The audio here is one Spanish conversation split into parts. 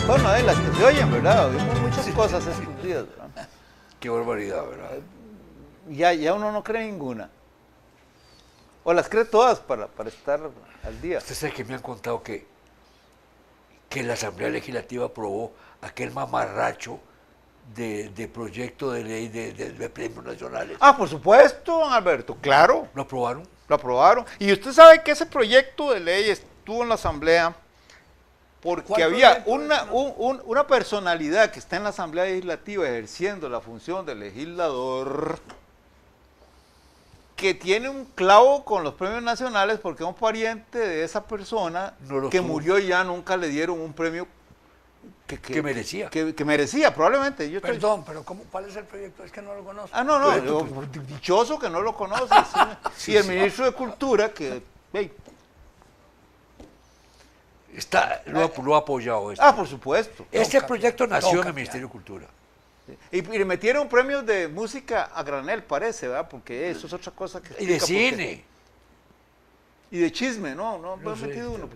Bueno, las que se oyen, ¿verdad? Vimos muchas cosas estos días, ¿verdad? Qué barbaridad, ¿verdad? Ya uno no cree ninguna. O las cree todas para estar al día. Usted sabe que me han contado que la Asamblea Legislativa aprobó aquel mamarracho de proyecto de ley de premios nacionales. Ah, por supuesto, don Alberto, claro. ¿Lo aprobaron? Lo aprobaron. Y usted sabe que ese proyecto de ley estuvo en la Asamblea porque había una personalidad que está en la Asamblea Legislativa ejerciendo la función de legislador que tiene un clavo con los premios nacionales porque un pariente de esa persona que murió ya nunca le dieron un premio que merecía. Que merecía, probablemente. Perdón, pero ¿cuál es el proyecto? Es que no lo conozco. Ah, no, dichoso que no lo conoce. Sí. Y el ministro de Cultura que... Hey, lo ha apoyado. Ah, por supuesto. Este proyecto nació en el Ministerio de Cultura. Y le metieron premios de música a granel, parece, ¿verdad? Porque eso es otra cosa que... Y de cine. Y de chisme, no han metido uno.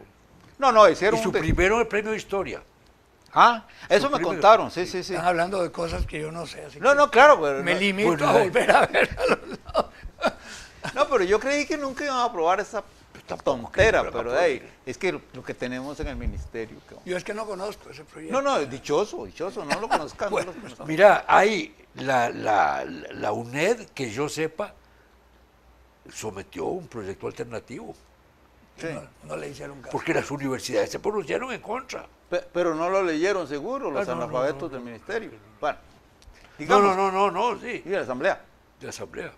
No, hicieron y su primero el premio de historia. Ah, eso me contaron, sí. Están hablando de cosas que yo no sé. Así no, claro. Pero me limito a volver a ver a los lados. No, pero yo creí que nunca iban a aprobar esa tontera, pero es que lo que tenemos en el ministerio. Yo es que no conozco ese proyecto. No, dichoso, no lo conozcan. Bueno, no lo conozcan. Mira, hay la UNED, que yo sepa, sometió un proyecto alternativo. Sí. No le hicieron caso. Porque las universidades se pronunciaron en contra. Pero no lo leyeron seguro los analfabetos del ministerio. Bueno, digamos, no, sí. Y de la Asamblea. De la Asamblea.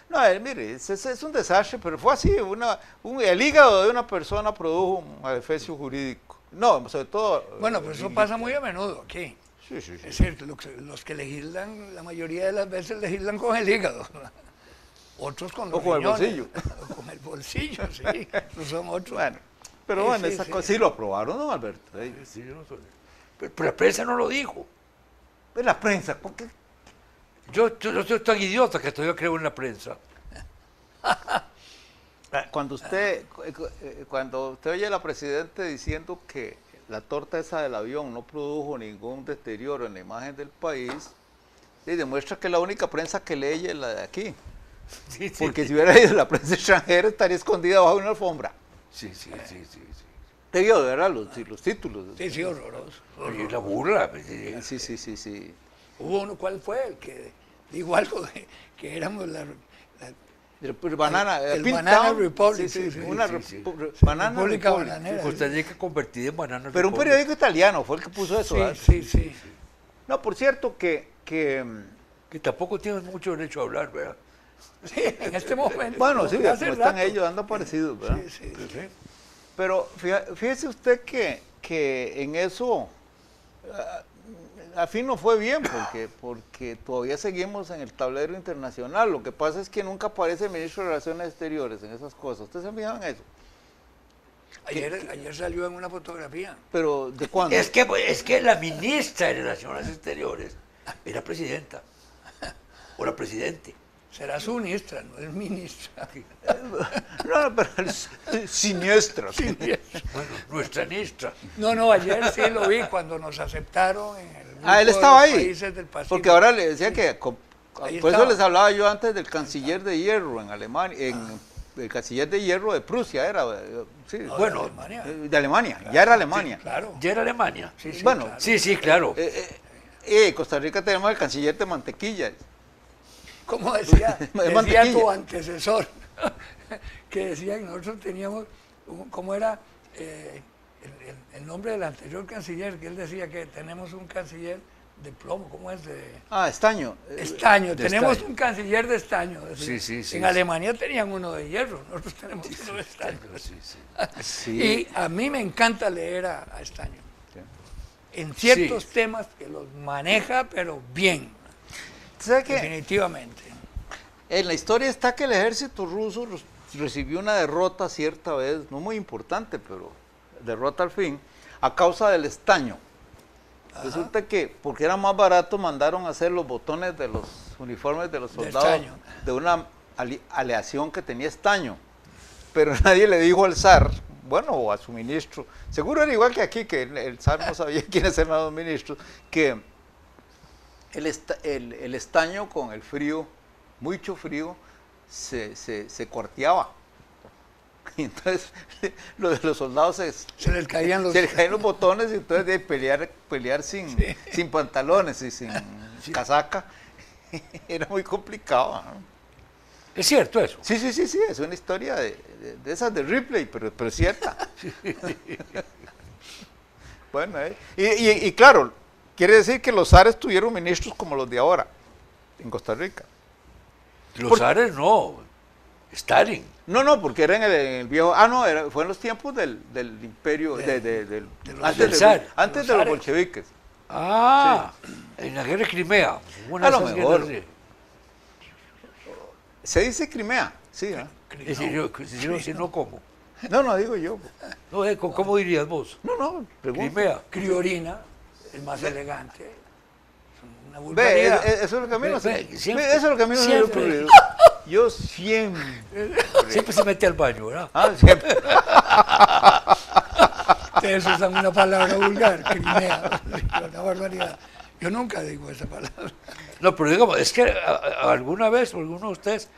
No, mire, es un desastre, pero fue así, el hígado de una persona produjo un adefesio jurídico. No, sobre todo... Bueno, pues eso pasa muy a menudo aquí. Sí. Es cierto, los que legislan, la mayoría de las veces legislan con el hígado. Otros con los riñones, el bolsillo. O con el bolsillo, sí. No son otros. Bueno, pero bueno, esa cosa sí lo aprobaron, ¿no, Alberto? Sí, pero la prensa no lo dijo. ¿Es la prensa? ¿Por qué? Yo soy tan idiota que todavía creo en la prensa. Cuando usted oye a la Presidenta diciendo que la torta esa del avión no produjo ningún deterioro en la imagen del país, demuestra que la única prensa que lee es la de aquí. Sí. Porque si hubiera ido la prensa extranjera estaría escondida bajo una alfombra. Sí. Te vio, de verdad, los títulos. Sí, horroroso. Y la burla. Sí. Hubo uno, ¿cuál fue? El que dijo algo de que éramos el Banana Republic. Banana República Bananera. Costa Rica convertida en Banana Pero Republic. Un periódico italiano fue el que puso eso. Sí. No, por cierto, que tampoco tienen mucho derecho a hablar, ¿verdad? Sí, en este momento. Bueno, sí, como están ellos dando parecidos, ¿verdad? Sí. Pero fíjese usted que en eso al fin no fue bien, porque todavía seguimos en el tablero internacional. Lo que pasa es que nunca aparece el ministro de Relaciones Exteriores en esas cosas. ¿Ustedes se fijan en eso? Ayer salió en una fotografía. ¿Pero de cuándo? Es que la ministra de Relaciones Exteriores era presidenta. O la presidente. Será su ministra, no es ministra. No, pero es siniestra. Bueno, nuestra ministra. No, ayer sí lo vi cuando nos aceptaron en el grupo él estaba de los ahí. países del Pacífico. Porque ahora le decía que... Por eso estaba. les hablaba yo antes del canciller de hierro en Alemania, el canciller de hierro de Prusia era... Sí, No, bueno, de Alemania. De Alemania, claro, ya era Alemania. Sí, claro. ¿Ya era Alemania? Sí, bueno, claro. Sí, claro. Costa Rica tenemos el canciller de mantequilla. Como decía tu antecesor, que decía que nosotros teníamos, ¿cómo era el nombre del anterior canciller? Que él decía que tenemos un canciller de plomo, ¿cómo es? Estaño. Estaño, tenemos un canciller de estaño. Sí. En Alemania tenían uno de hierro, nosotros tenemos uno de estaño. Sí. Y a mí me encanta leer a Estaño. Sí. En ciertos temas que los maneja, pero bien. ¿Sabe qué? Definitivamente. En la historia está que el ejército ruso recibió una derrota cierta vez, no muy importante, pero derrota al fin, a causa del estaño. Ajá. Resulta que, porque era más barato, mandaron a hacer los botones de los uniformes de los soldados de una aleación que tenía estaño. Pero nadie le dijo al zar, bueno, o a su ministro, seguro era igual que aquí, que el zar no sabía quiénes eran los ministros, que el estaño con el frío, mucho frío, se cuarteaba. Y entonces los soldados se les caían los botones, y entonces de pelear sin pantalones y sin casaca era muy complicado, ¿no? ¿Es cierto eso? Sí, es una historia de esas de Ripley, pero es cierta. Bueno, y claro, quiere decir que los zares tuvieron ministros como los de ahora, en Costa Rica. Los zares no, Stalin. No, porque era en el viejo... fue en los tiempos del imperio, antes de los bolcheviques. En la guerra de Crimea. A lo mejor. Se dice Crimea, sí, ¿eh? Si no, ¿cómo? No, digo yo. No, ¿cómo dirías vos? No, pregunto. Crimea. Criorina, el más elegante. Una vulgaridad. Eso es lo que a mí no se me ha ocurrido. Yo siempre se mete al baño, ¿verdad? Siempre. Ustedes usan una palabra vulgar, Crimea, una barbaridad. Yo nunca digo esa palabra. No, pero digamos, es que alguna vez, alguno de ustedes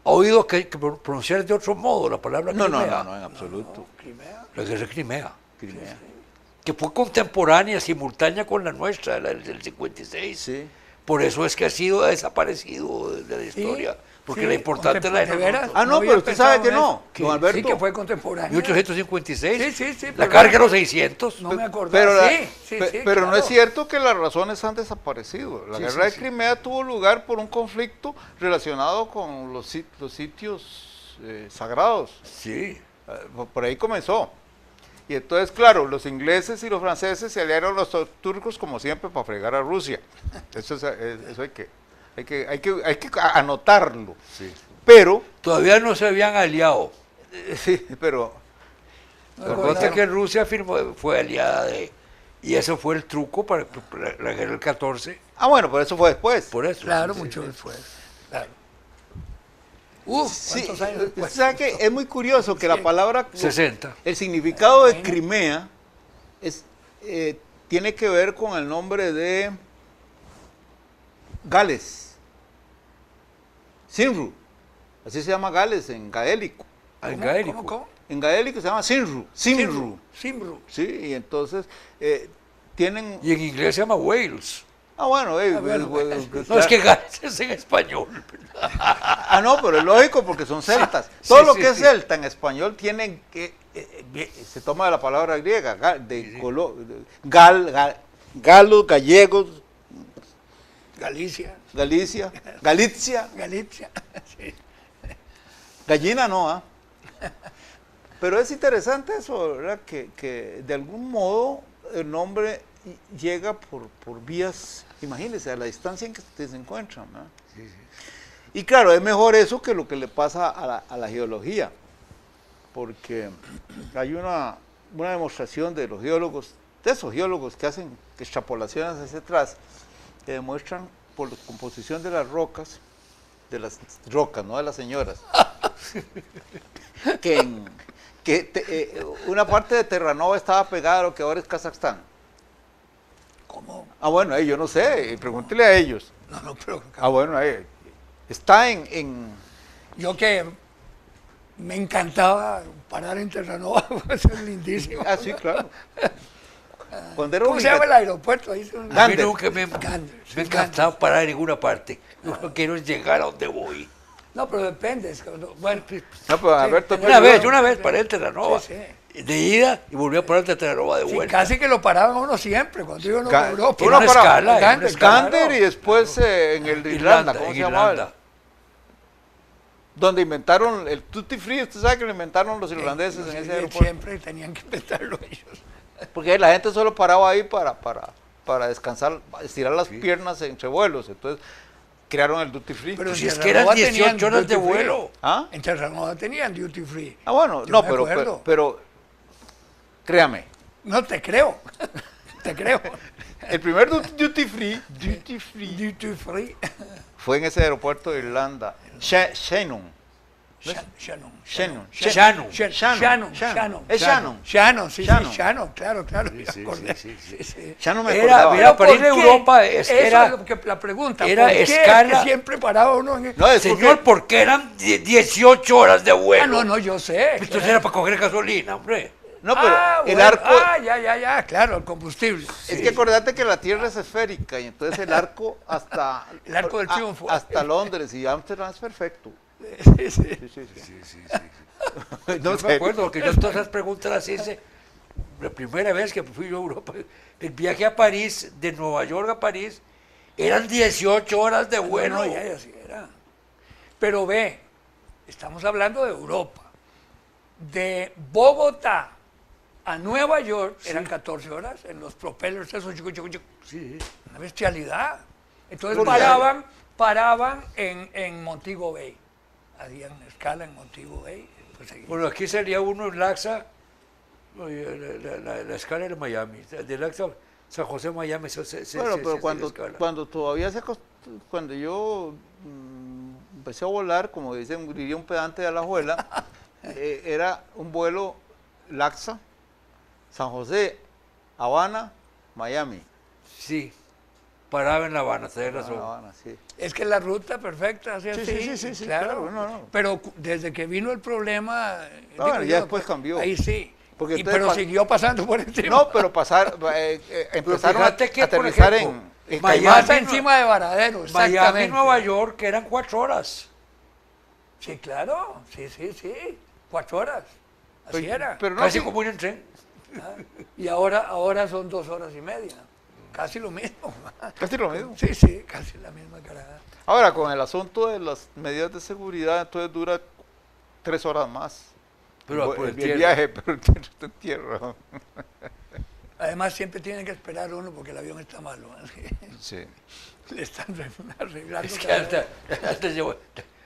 ha oído que hay que pronunciar de otro modo la palabra Crimea. No, en absoluto. Crimea. La guerra de Crimea. Crimea. Que fue contemporánea, simultánea con la nuestra, la del 56. Sí. Por eso es que ha desaparecido de la historia. Porque la importante es la ¿De veras? No, pero usted sabe que no. Que, Don Alberto. sí, que fue contemporáneo. 1856. Sí. La carga de los 600. No me acordaba. Pero claro. no es cierto que las razones han desaparecido. La guerra de Crimea tuvo lugar por un conflicto relacionado con los sitios sagrados. Sí. Por ahí comenzó. Y entonces, claro, los ingleses y los franceses se aliaron a los turcos como siempre para fregar a Rusia. Eso hay que anotarlo. Sí. Pero... Todavía no se habían aliado. Sí, pero... Recuerda que Rusia fue aliada de... Y eso fue el truco para la guerra del 14. Bueno, pero eso fue después. Por eso. Claro, mucho después. Claro. ¿Cuántos años después? ¿Sabe qué? Es muy curioso que la palabra... 60. El significado de Crimea tiene que ver con el nombre de Gales. Sinru. Así se llama Gales en gaélico. En gaélico. ¿Cómo? En gaélico se llama Sinru. Simru. Sí, y entonces tienen... Y en inglés se llama Wales. Bueno, no, es que Gales es en español. No, pero es lógico porque son celtas. Todo lo que es celta en español tienen que... se toma de la palabra griega, galos, gallegos, Galicia. Galicia. Sí. Gallina no, Pero es interesante eso, ¿verdad? Que de algún modo el nombre llega por vías, imagínense, a la distancia en que se encuentran, ¿verdad? Sí. Y claro, es mejor eso que lo que le pasa a la geología, porque hay una demostración de los geólogos, de esos geólogos que hacen extrapolaciones hacia atrás, que demuestran por la composición de las rocas, no de las señoras, que una parte de Terranova estaba pegada a lo que ahora es Kazajstán. ¿Cómo? Bueno, yo no sé, pregúntele a ellos. No, pero... Bueno, está en... Yo que me encantaba parar en Terranova, eso es lindísimo. Sí, claro. ¿Cómo se llama el aeropuerto? Ahí a mí nunca me encantaba parar en ninguna parte. Yo no quiero llegar a donde voy. No, pero depende. Bueno, no, pero Alberto, una vez paré en Terranova. Sí. De ida y volví a parar en Terranova de vuelta. Casi que lo paraban uno siempre, cuando iba a Europa. Una escala. Gander y después en el de Irlanda, ¿cómo se llamaba? Donde inventaron el Tutti Free, usted sabe que lo inventaron los irlandeses en ese aeropuerto. Siempre tenían que inventarlo ellos. Porque la gente solo paraba ahí para descansar, estirar las piernas entre vuelos, entonces crearon el Duty Free. Pero si es que eran 18 horas de vuelo. En Terranova tenían Duty Free. Bueno, no, pero créame. No, te creo. Te creo. El primer Duty Free Duty Free fue en ese aeropuerto de Irlanda, Shannon. Shannon. Shannon. Shannon. Es Shannon. Shannon, sí, Shannon. Shannon, claro. Sí. Shannon me Era, acordaba. mira, para ir a ¿Por qué? Europa Eso era, es lo que la pregunta. era ¿Por qué escala- es que siempre paraba uno en No, es señor, porque eran 18 horas de vuelo. no, yo sé. Entonces era para coger gasolina, hombre. No, pero el bueno, arco... ya, claro, el combustible. Es que acordate que la Tierra es esférica y entonces el arco hasta... El Arco del Triunfo. Hasta Londres y Ámsterdam es perfecto. Sí. Sí. No Yo sé. me acuerdo, porque yo todas esas preguntas las hice la primera vez que fui yo a Europa. El viaje a París, de Nueva York a París, eran 18 horas de vuelo. No, ya así era. Pero ve, estamos hablando de Europa. De Bogotá a Nueva York eran 14 horas en los propellers, esos Sí. una bestialidad. Entonces Porque- paraban en Montego Bay. Hacían escala en Montego Bay. Pues seguían. Bueno, aquí salía uno en Laxa, la escala era Miami. De Laxa, San José, Miami, Bueno, pero cuando todavía cuando yo empecé a volar, como diría un pedante de Alajuela, era un vuelo Laxa, San José, Habana, Miami. Sí, paraba en La Habana, tenés razón. Habana, sí. Es que la ruta perfecta, así, Sí, claro, no. Pero desde que vino el problema, Bueno, ya después cambió. Ahí sí. Porque entonces Pero siguió pasando por encima. No, pero empezaron a fíjate que, por aterrizar ejemplo, en Miami- Caimán. Pasa encima de Varadero, Miami, exactamente. Nueva York, que eran 4 horas. Sí, claro, sí. 4 horas. Así era. Pero no, Casi sí, como un tren. Y ahora son 2 horas y media. Casi lo mismo. casi lo mismo. Sí, casi la misma carada. Ahora, con el asunto de las medidas de seguridad, entonces dura 3 horas más. Pero por el el viaje, pero el está en tierra. Además, siempre tienen que esperar uno porque el avión está malo. Sí. Le están arreglando. Es que cada-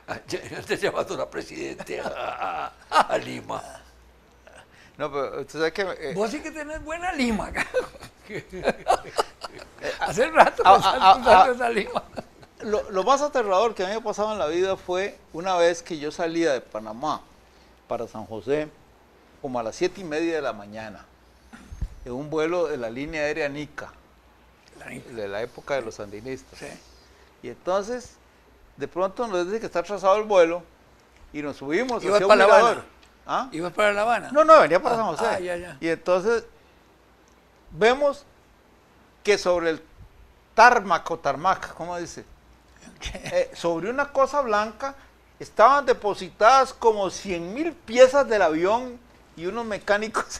antes llevando a la presidente a Lima. No, pero usted sabe que... Vos sí que tenés buena lima. Hace rato Ah, me estás ah, usando ah. esa lima. Lo más aterrador que a mí me ha pasado en la vida fue una vez que yo salía de Panamá para San José como a las 7:30 de la mañana en un vuelo de la línea aérea Nica, de la época de los sandinistas. Sí. Y entonces, de pronto nos dice que está atrasado el vuelo y nos subimos ¿Ibas hacia un para La Habana? mirador. ¿Ah? ¿Ibas para La Habana? No, venía para San José. Ya. Y entonces vemos que sobre el tarmac, ¿cómo dice? Sobre una cosa blanca estaban depositadas como 100,000 piezas del avión y unos mecánicos.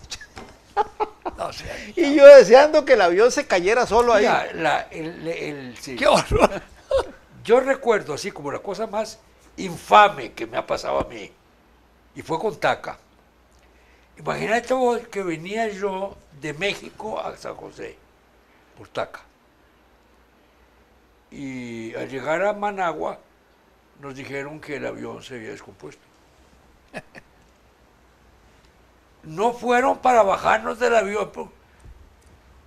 No sé. Y yo deseando que el avión se cayera solo ahí. Mira, sí. ¡Qué horror! Yo recuerdo así como la cosa más infame que me ha pasado a mí, y fue con TACA. Imagínate vos que venía yo de México a San José por TACA. Y al llegar a Managua nos dijeron que el avión se había descompuesto. No fueron para bajarnos del avión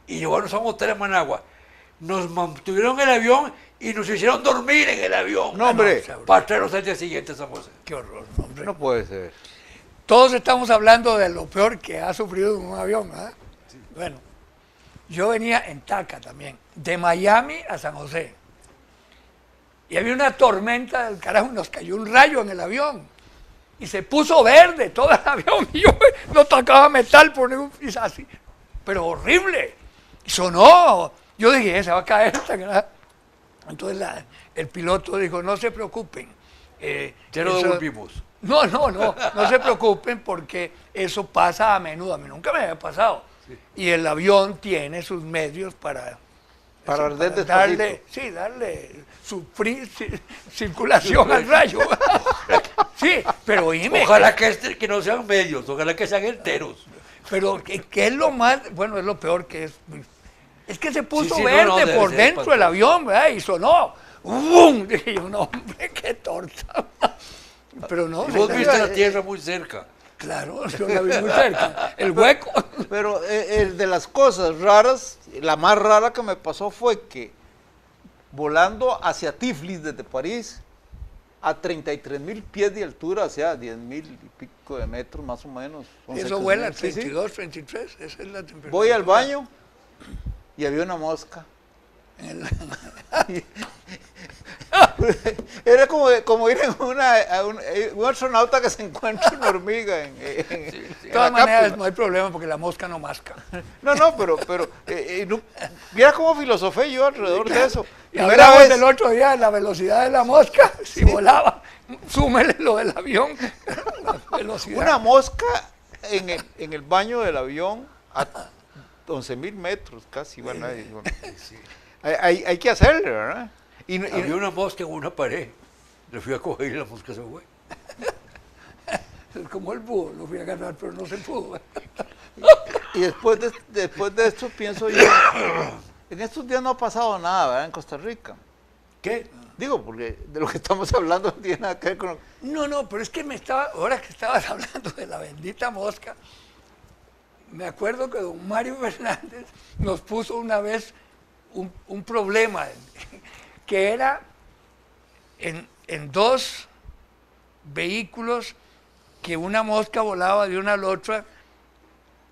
y llevarnos a un hotel en Managua. Nos mantuvieron en el avión y nos hicieron dormir en el avión. No, hombre. Para traernos al día siguiente a San José. ¡Qué horror, hombre! No puede ser. Todos estamos hablando de lo peor que ha sufrido un avión, ¿verdad? Sí. Bueno, yo venía en TACA también, de Miami a San José. Y había una tormenta del carajo, nos cayó un rayo en el avión. Y se puso verde todo el avión. Y yo no tocaba metal por ningún piso así. Pero horrible. Y sonó. Yo dije, se va a caer esta caraja. Entonces el piloto dijo, no se preocupen. Ya lo eso- devolvimos. No se preocupen porque eso pasa a menudo. A mí nunca me había pasado. Sí. Y el avión tiene sus medios para Para arder darle su circulación al rayo. Sí, pero oíme. Ojalá que no sean medios, ojalá que sean enteros. Pero ¿qué es lo más? Bueno, es lo peor que es. Es que se puso Sí, verde no, debe por ser dentro del espantoso. avión, ¿verdad? Y sonó. ¡Bum! Dije yo, no, hombre, qué torta. Pero no. Y vos se- viste la tierra muy cerca. Claro, yo la vi muy cerca. El hueco. Pero de las cosas raras, la más rara que me pasó fue que volando hacia Tiflis desde París, a 33.000 pies de altura, o sea, 10.000 y pico de metros más o menos. Eso vuela a sí, 32, 33, esa es la temperatura. Voy al baño y había una mosca. Era como ir en un astronauta que se encuentra una hormiga de todas maneras no hay problema porque la mosca no masca. No, pero mira cómo filosofé yo alrededor de eso. Y hablamos del otro día de la velocidad de la mosca, si volaba, súmele lo del avión, la velocidad. Una mosca en el baño del avión a 11.000 metros casi, bueno, hay que hacerle, ¿verdad? Había una mosca en una pared, le fui a coger y la mosca se fue. Es como el búho, lo fui a agarrar, pero no se pudo. Y después de esto pienso yo, en estos días no ha pasado nada, ¿verdad? En Costa Rica. ¿Qué? Digo, porque de lo que estamos hablando no tiene nada que ver con... No, pero es que ahora que estabas hablando de la bendita mosca, me acuerdo que don Mario Fernández nos puso una vez un problema, que era en dos vehículos que una mosca volaba de una a la otra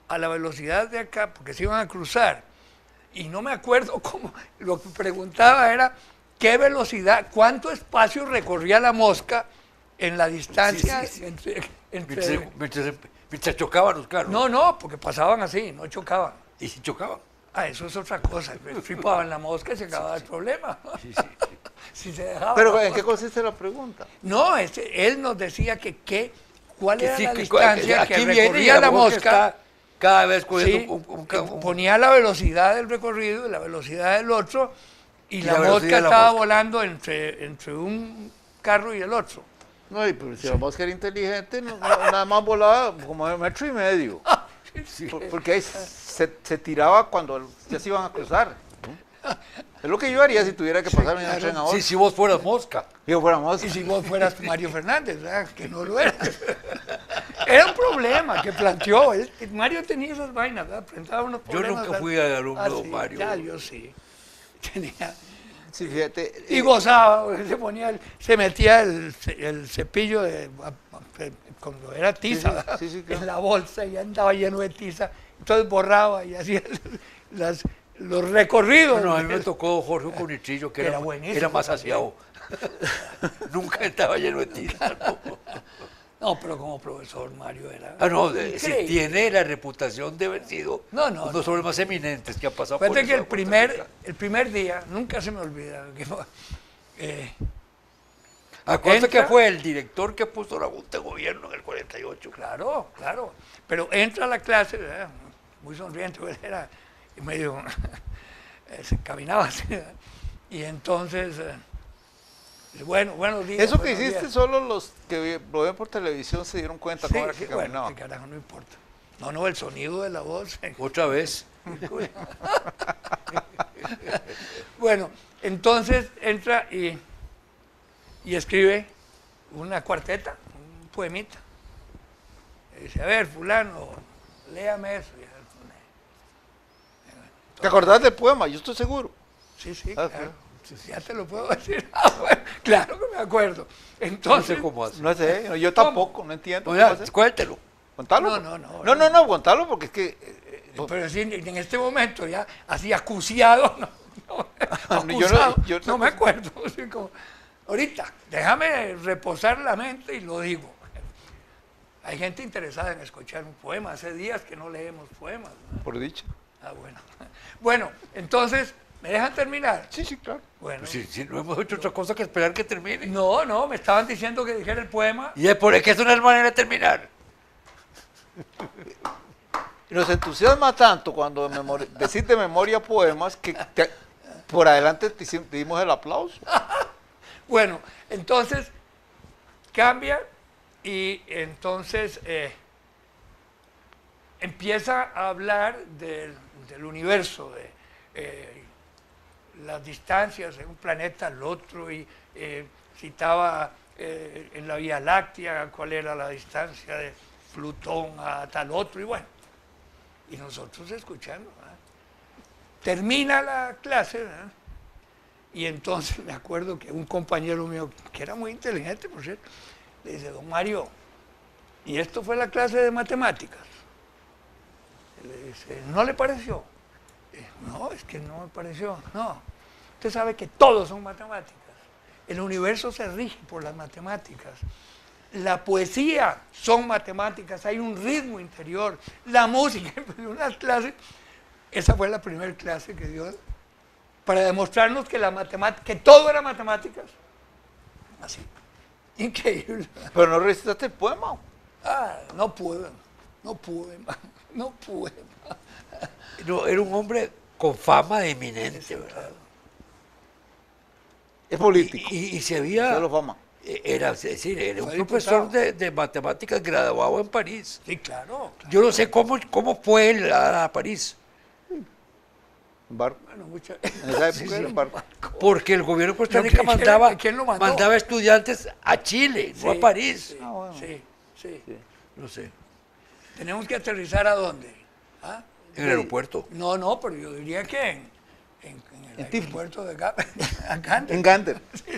a la velocidad de acá, porque se iban a cruzar. Y no me acuerdo cómo, lo que preguntaba era qué velocidad, cuánto espacio recorría la mosca en la distancia mientras chocaban los carros. No, porque pasaban así, no chocaban. ¿Y si chocaban? Eso es otra cosa. Flipaban la mosca y se acababa el problema. Si se dejaba. Pero ¿en qué consiste la pregunta? No, él nos decía cuál era la que distancia que aquí recorría la mosca. Cada vez cogiendo ponía la velocidad del recorrido y la velocidad del otro, y la mosca estaba volando entre un carro y el otro. No, pero si la mosca era inteligente, nada más volaba como de 1,5 metros. Porque ahí se tiraba cuando ya se iban a cruzar. Es lo que yo haría si tuviera que pasar en un tren ahora. Si vos fueras mosca. Yo fuera mosca. Y si vos fueras Mario Fernández, ¿verdad? Que no lo eras. Era un problema que planteó. Mario tenía esas vainas, ¿verdad? Presentaba unos problemas. Yo nunca fui alumno de Mario. Ya, yo sí. Tenía... Sí, fíjate. Y gozaba, se metía el cepillo cuando era tiza, ¿verdad? En la bolsa y andaba lleno de tiza. Entonces borraba y hacía los recorridos. No, a mí me tocó Jorge Conitrillo, que era buenísimo. Era más aseado. Nunca estaba lleno de tiza. No, pero como profesor Mario era... Si tiene la reputación de haber sido uno de los hombres más eminentes que ha pasado por que el primer día, nunca se me olvida, acuérdate que fue el director que puso la Junta de Gobierno en el 48. Claro, pero entra a la clase, ¿verdad? Muy sonriente, era medio... se caminaba así, ¿verdad? Y entonces... buenos días. Eso que hiciste, días. Solo los que lo ven por televisión se dieron cuenta cómo era que caminaba. Bueno, carajo, no importa. No, el sonido de la voz. Otra vez. Bueno, entonces entra y escribe una cuarteta, un poemita. Y dice, a ver, fulano, léame eso. ¿Te acordás del poema? Yo estoy seguro. Sí, claro. Ya te lo puedo decir. Bueno, claro que me acuerdo. Entonces, no sé cómo hace. No sé, yo tampoco, no entiendo. Cuéntelo. Contalo. No, contalo porque es que... pero sí, en este momento ya así acuciado, acusado, no me acuerdo. Así como, ahorita, déjame reposar la mente y lo digo. Hay gente interesada en escuchar un poema. Hace días que no leemos poemas, ¿no? Por dicho. Bueno. Bueno, entonces... ¿Me dejan terminar? Sí, claro. Bueno. Si no hemos hecho otra cosa que esperar que termine. No, me estaban diciendo que dijera el poema. Y es por que eso no es manera de terminar. Y nos entusiasma tanto cuando decís de memoria poemas que por adelante te dimos el aplauso. Bueno, entonces cambia y entonces empieza a hablar del universo, de las distancias de un planeta al otro, y citaba en la Vía Láctea cuál era la distancia de Plutón a tal otro, y bueno, y nosotros escuchando, ¿verdad? Termina la clase, ¿verdad? Y entonces me acuerdo que un compañero mío, que era muy inteligente, por cierto, le dice, don Mario, ¿y esto fue la clase de matemáticas? Y le dice, ¿no le pareció? No, es que no me pareció. No, usted sabe que todos son matemáticas. El universo se rige por las matemáticas. La poesía son matemáticas, hay un ritmo interior. La música, unas clases, esa fue la primera clase que dio para demostrarnos que la matemática, que todo era matemáticas. Así. Increíble. Pero no recitaste el poema. Ah, no pude. No, era un hombre con fama de eminente, ¿verdad? Es político. Y se había... Solo fama. Era, es decir, era un Fue profesor diputado. de matemáticas graduado en París. Sí, claro. Yo no sé cómo fue él a París, En barco. Bueno, En esa época era en barco. porque el gobierno de Costa Yo Rica creí que era- ¿quién lo mandó? mandaba estudiantes a Chile, no a Sí, París. Sí, Ah, bueno. sí. No sé, ¿Tenemos que aterrizar a dónde? ¿Ah? en el aeropuerto. No, pero yo diría que en el En Tiflis. aeropuerto de Gander. En Gander. Sí,